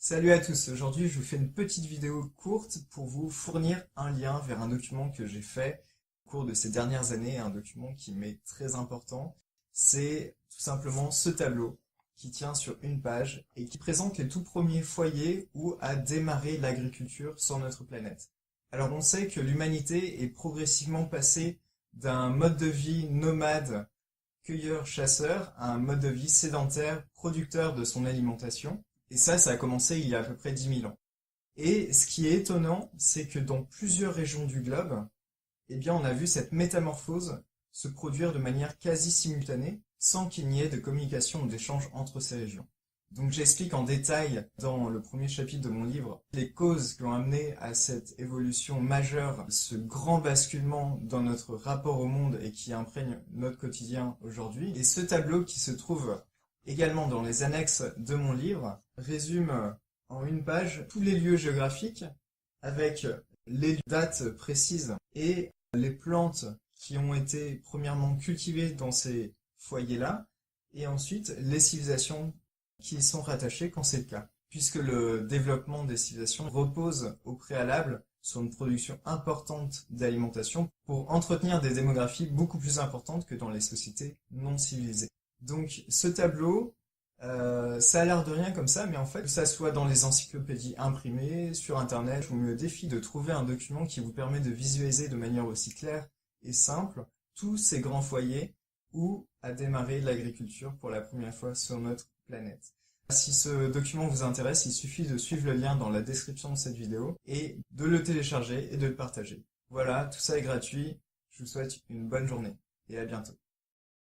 Salut à tous, aujourd'hui je vous fais une petite vidéo courte pour vous fournir un lien vers un document que j'ai fait au cours de ces dernières années, un document qui m'est très important. C'est tout simplement ce tableau qui tient sur une page et qui présente les tout premiers foyers où a démarré l'agriculture sur notre planète. Alors on sait que l'humanité est progressivement passée d'un mode de vie nomade, cueilleur-chasseur, à un mode de vie sédentaire, producteur de son alimentation. Et ça a commencé il y a à peu près 10 000 ans. Et ce qui est étonnant, c'est que dans plusieurs régions du globe, eh bien, on a vu cette métamorphose se produire de manière quasi simultanée, sans qu'il n'y ait de communication ou d'échange entre ces régions. Donc j'explique en détail dans le premier chapitre de mon livre les causes qui ont amené à cette évolution majeure, ce grand basculement dans notre rapport au monde et qui imprègne notre quotidien aujourd'hui. Et ce tableau qui se trouve également dans les annexes de mon livre résume en une page tous les lieux géographiques avec les dates précises et les plantes qui ont été premièrement cultivées dans ces foyers-là et ensuite les civilisations qui y sont rattachées quand c'est le cas. Puisque le développement des civilisations repose au préalable sur une production importante d'alimentation pour entretenir des démographies beaucoup plus importantes que dans les sociétés non civilisées. Donc ce tableau, ça a l'air de rien comme ça, mais en fait, que ça soit dans les encyclopédies imprimées, sur Internet, je vous mets au défi de trouver un document qui vous permet de visualiser de manière aussi claire et simple tous ces grands foyers où a démarré l'agriculture pour la première fois sur notre planète. Si ce document vous intéresse, il suffit de suivre le lien dans la description de cette vidéo et de le télécharger et de le partager. Voilà, tout ça est gratuit. Je vous souhaite une bonne journée et à bientôt.